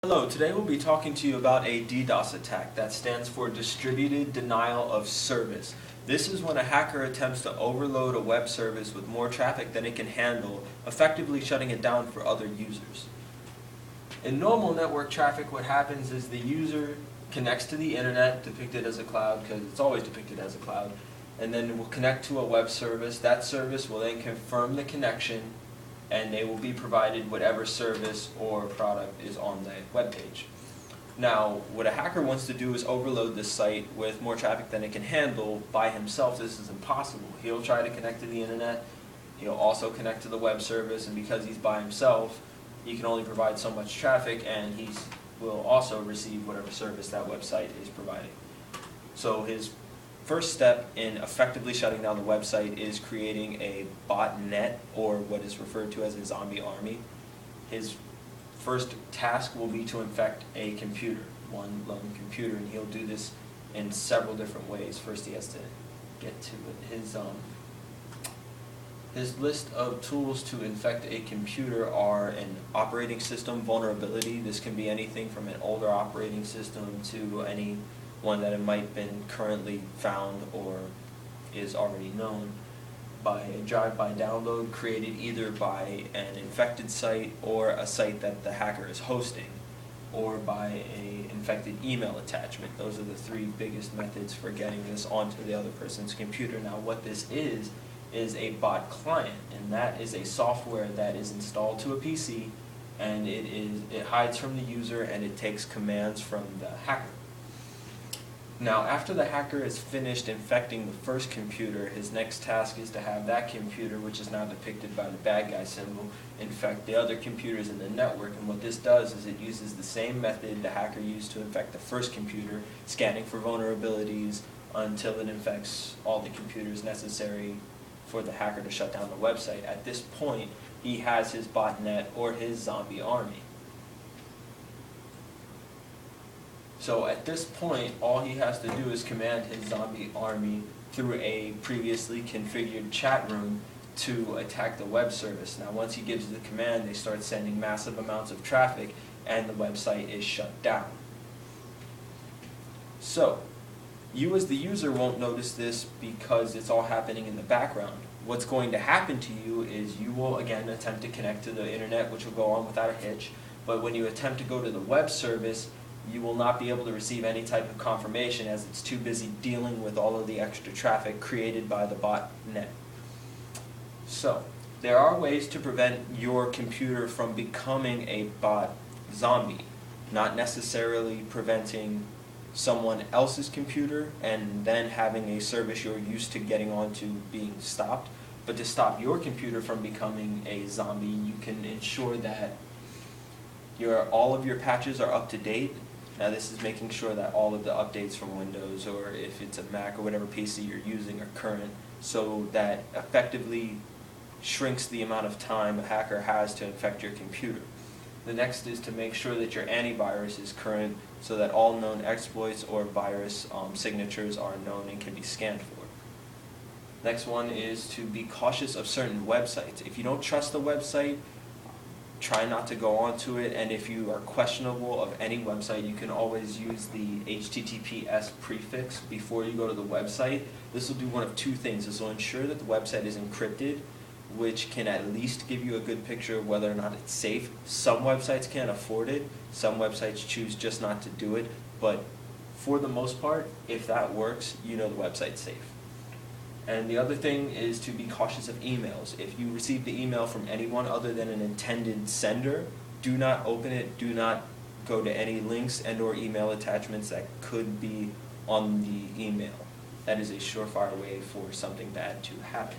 Hello, today we'll be talking to you about a DDoS attack. That stands for Distributed Denial of Service. This is when a hacker attempts to overload a web service with more traffic than it can handle, effectively shutting it down for other users. In normal network traffic, what happens is the user connects to the internet, depicted as a cloud, because it's always depicted as a cloud, and then it will connect to a web service. That service will then confirm the connection, and they will be provided whatever service or product is on the web page. Now, what a hacker wants to do is overload this site with more traffic than it can handle. By himself, this is impossible. He'll try to connect to the internet, he'll also connect to the web service, and because he's by himself, he can only provide so much traffic, and he will also receive whatever service that website is providing. So his first step in effectively shutting down the website is creating a botnet, or what is referred to as a zombie army. His first task will be to infect a computer, one lone computer, and he'll do this in several different ways. First he has to get to it. His list of tools to infect a computer are an operating system vulnerability. This can be anything from an older operating system to any one that it might have been currently found or is already known, by a drive-by download created either by an infected site or a site that the hacker is hosting, or by an infected email attachment. Those are the three biggest methods for getting this onto the other person's computer. Now, what this is a bot client, and that is a software that is installed to a PC, and it hides from the user and it takes commands from the hacker. Now, after the hacker is finished infecting the first computer, his next task is to have that computer, which is now depicted by the bad guy symbol, infect the other computers in the network. And what this does is it uses the same method the hacker used to infect the first computer, scanning for vulnerabilities until it infects all the computers necessary for the hacker to shut down the website. At this point, he has his botnet or his zombie army. So at this point, all he has to do is command his zombie army through a previously configured chat room to attack the web service. Now, once he gives the command, they start sending massive amounts of traffic, and the website is shut down. So, you as the user won't notice this because it's all happening in the background. What's going to happen to you is you will again attempt to connect to the internet, which will go on without a hitch, but when you attempt to go to the web service, you will not be able to receive any type of confirmation as it's too busy dealing with all of the extra traffic created by the botnet. So, there are ways to prevent your computer from becoming a bot zombie, not necessarily preventing someone else's computer and then having a service you're used to getting onto being stopped, but to stop your computer from becoming a zombie, you can ensure that all of your patches are up to date. Now, this is making sure that all of the updates from Windows, or if it's a Mac or whatever PC you're using, are current, so that effectively shrinks the amount of time a hacker has to infect your computer. The next is to make sure that your antivirus is current, so that all known exploits or virus signatures are known and can be scanned for. Next one is to be cautious of certain websites. If you don't trust the website, try not to go onto it, and if you are questionable of any website, you can always use the HTTPS prefix before you go to the website. This will do one of two things. This will ensure that the website is encrypted, which can at least give you a good picture of whether or not it's safe. Some websites can't afford it. Some websites choose just not to do it, but for the most part, if that works, you know the website's safe. And the other thing is to be cautious of emails. If you receive the email from anyone other than an intended sender, do not open it, do not go to any links and or email attachments that could be on the email. That is a surefire way for something bad to happen.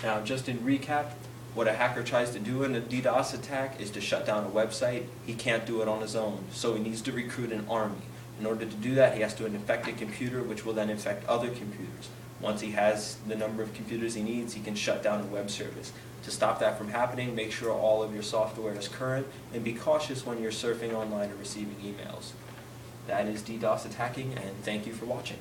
Now, just in recap, what a hacker tries to do in a DDoS attack is to shut down a website. He can't do it on his own, so he needs to recruit an army. In order to do that, he has to infect a computer, which will then infect other computers. Once he has the number of computers he needs, he can shut down a web service. To stop that from happening, make sure all of your software is current, and be cautious when you're surfing online or receiving emails. That is DDoS attacking, and thank you for watching.